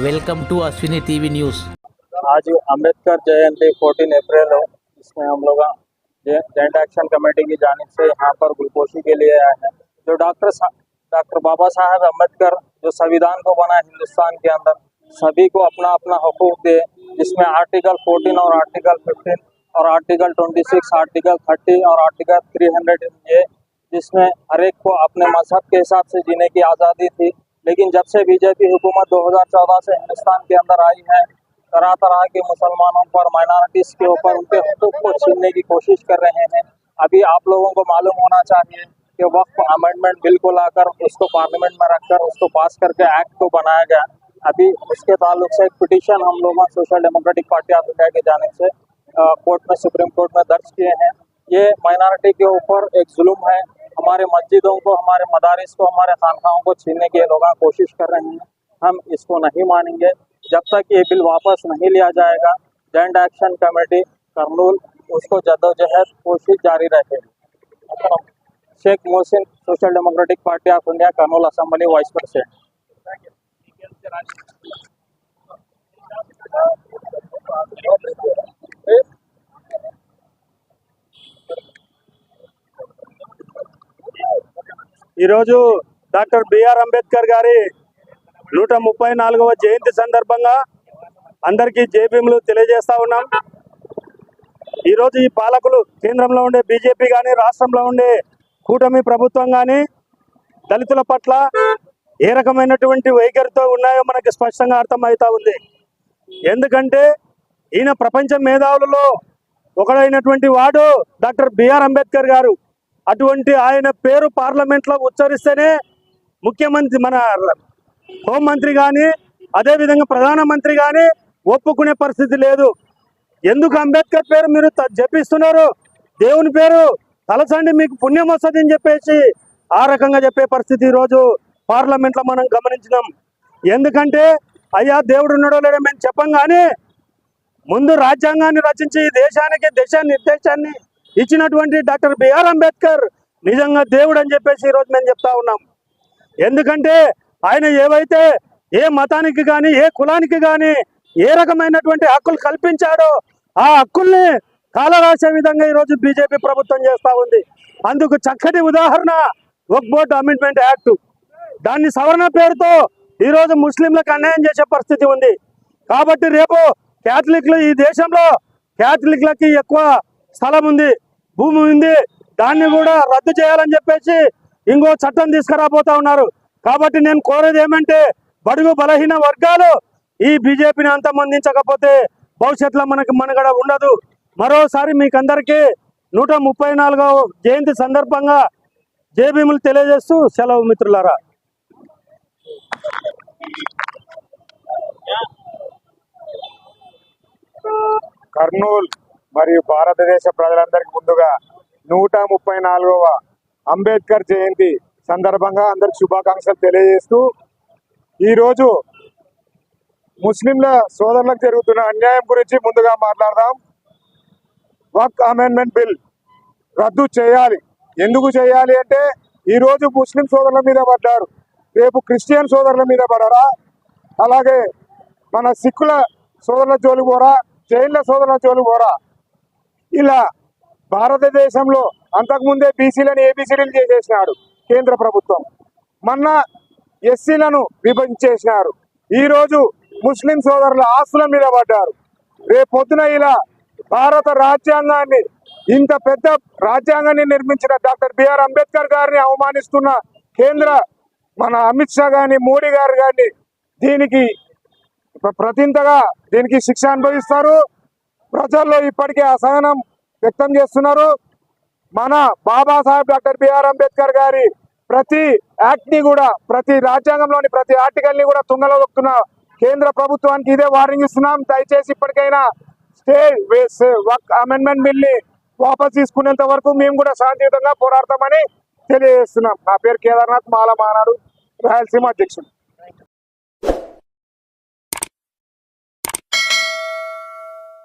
Welcome to Ashwini TV news. आज अम्बेडकर जयंती 14 अप्रैल है। इसमें हम लोग जॉइंट एक्शन कमेटी की जानिब से यहाँ पर गुलपोशी के लिए आए हैं। जो डॉक्टर बाबा साहब अम्बेडकर जो संविधान को बना हिंदुस्तान के अंदर सभी को अपना अपना हकूक दे, जिसमें आर्टिकल 14 और आर्टिकल 15 और आर्टिकल 26, आर्टिकल 30 और आर्टिकल 300 ये, जिसमें हर एक को अपने मजहब के हिसाब से जीने की आज़ादी थी। लेकिन जब से बीजेपी हुकूमत 2014 से हिंदुस्तान के अंदर आई है, तरह तरह के मुसलमानों पर, माइनॉरिटीज़ के ऊपर उनके हुकूक को छीनने की कोशिश कर रहे हैं। अभी आप लोगों को मालूम होना चाहिए कि वक्फ अमेंडमेंट बिल को लाकर उसको पार्लियामेंट में रखकर उसको पास करके एक्ट को बनाया गया। अभी उसके ताल्लुक से एक पिटीशन हम लोग social democratic party of India की जानिब से कोर्ट में, सुप्रीम कोर्ट में दर्ज किए हैं। ये माइनॉरिटी के ऊपर एक जुल्म है। हमारे मस्जिदों को, हमारे मदारिस को, हमारे खानखाहों को छीनने की लोग कोशिश कर रहे हैं। हम इसको नहीं मानेंगे जब तक ये बिल वापस नहीं लिया जाएगा। जॉइंट एक्शन कमेटी कर्नूल उसको जद्दोजहद कोशिश जारी रहेगी। Sheikh Mohsin, social democratic party of India, Kurnool assembly vice president. ఈరోజు డాక్టర్ బిఆర్ అంబేద్కర్ గారి 134వ జయంతి సందర్భంగా అందరికీ జేబీఎంలు తెలియజేస్తా ఉన్నాం। ఈరోజు ఈ పాలకులు కేంద్రంలో ఉండే బీజేపీ కానీ, రాష్ట్రంలో ఉండే కూటమి ప్రభుత్వం కానీ దళితుల పట్ల ఏ రకమైనటువంటి వైఖరితో ఉన్నాయో మనకి స్పష్టంగా అర్థమవుతా ఉంది। ఎందుకంటే ఈయన ప్రపంచ మేధావులలో ఒకడైనటువంటి వాడు డాక్టర్ బిఆర్ అంబేద్కర్ గారు। అటువంటి ఆయన పేరు పార్లమెంట్లో ఉచ్చరిస్తేనే ముఖ్యమంత్రి, మన హోంమంత్రి కానీ, అదేవిధంగా ప్రధానమంత్రి కానీ ఒప్పుకునే పరిస్థితి లేదు। ఎందుకు అంబేద్కర్ పేరు మీరు జపిస్తున్నారు? దేవుని పేరు తలచండి, మీకు పుణ్యం వస్తుంది అని చెప్పేసి ఆ రకంగా చెప్పే పరిస్థితి ఈరోజు పార్లమెంట్లో మనం గమనించినాం। ఎందుకంటే అయ్యా దేవుడు ఉన్నాడో లేడో మేము చెప్పం, కానీ ముందు రాజ్యాంగాన్ని రచించి దేశానికి దిశానిర్దేశాన్ని ఇచ్చినటువంటి డాక్టర్ బిఆర్ అంబేద్కర్ నిజంగా దేవుడు అని చెప్పేసి ఈరోజు మేము చెప్తా ఉన్నాం। ఎందుకంటే ఆయన ఏవైతే ఏ మతానికి కానీ, ఏ కులానికి కానీ ఏ రకమైనటువంటి హక్కులు కల్పించాడో ఆ హక్కుల్ని కాలరాసే విధంగా ఈరోజు బీజేపీ ప్రభుత్వం చేస్తూ ఉంది। అందుకు చక్కటి ఉదాహరణ వక్ఫ్ బోర్డ్ అమెండ్మెంట్ యాక్ట్। దాన్ని సవరణ పేరుతో ఈరోజు ముస్లింలకు అన్యాయం చేసే పరిస్థితి ఉంది। కాబట్టి రేపు క్యాథలిక్లు, ఈ దేశంలో క్యాథలిక్లకి ఎక్కువ స్థలం ఉంది, భూమి ఉంది, దాన్ని కూడా రద్దు చేయాలని చెప్పేసి ఇంకో చట్టం తీసుకురాబోతా ఉన్నారు। కాబట్టి నేను కోరేది ఏమంటే బడుగు బలహీన వర్గాలు ఈ బీజేపీని అంతమొందించకపోతే భవిష్యత్తులో మనకు మనుగడ ఉండదు। మరోసారి మీకందరికీ 134వ జయంతి సందర్భంగా జేబీఎంలు తెలియజేస్తూ సెలవు మిత్రులారా। కర్నూలు మరియు భారతదేశ ప్రజలందరికీ ముందుగా 134వ అంబేద్కర్ జయంతి సందర్భంగా అందరికి శుభాకాంక్షలు తెలియజేస్తూ, ఈరోజు ముస్లింల సోదరులకు జరుగుతున్న అన్యాయం గురించి ముందుగా మాట్లాడదాం। వక్ఫ్ అమెండ్మెంట్ బిల్ రద్దు చేయాలి। ఎందుకు చేయాలి అంటే ఈరోజు ముస్లిం సోదరుల మీద పడ్డారు, రేపు క్రిస్టియన్ సోదరుల మీద పడరా, అలాగే మన సిక్కుల సోదరుల జోలికి పోరా, జైన్ల సోదరుల జోలికి పోరా। ఇలా భారతదేశంలో అంతకుముందే బీసీలను ఏబీసీలు చేసేసినాడు కేంద్ర ప్రభుత్వం, మొన్న ఎస్సీలను విభజించేసినారు, ఈరోజు ముస్లిం సోదరుల ఆస్తుల మీద పడ్డారు। రేపు పొద్దున ఇలా భారత రాజ్యాంగాన్ని, ఇంత పెద్ద రాజ్యాంగాన్ని నిర్మించిన డాక్టర్ బిఆర్ అంబేద్కర్ గారిని అవమానిస్తున్న కేంద్ర మన అమిత్ షా కానీ, మోడీ గారు కానీ దీనికి ప్రతింతగా దీనికి శిక్ష అనుభవిస్తారు। ప్రజల్లో ఇప్పటికే అసహనం వ్యక్తం చేస్తున్నారు। మన బాబాసాహెబ్ డాక్టర్ బిఆర్ అంబేద్కర్ గారి ప్రతి యాక్ట్ ని కూడా, ప్రతి రాజ్యాంగంలోని ప్రతి ఆర్టికల్ ని కూడా తుంగలో దొక్కుతున్న కేంద్ర ప్రభుత్వానికి ఇదే వార్నింగ్ ఇస్తున్నాం। దయచేసి ఇప్పటికైనా వక్ఫ్ అమెండ్మెంట్ బిల్ ని వాపస్ తీసుకునేంత వరకు మేము కూడా శాంతియుతంగా పోరాడతామని తెలియజేస్తున్నాం। నా పేరు కేదార్నాథ్, మాల మానాడు రాయలసీమ అధ్యక్షుడు।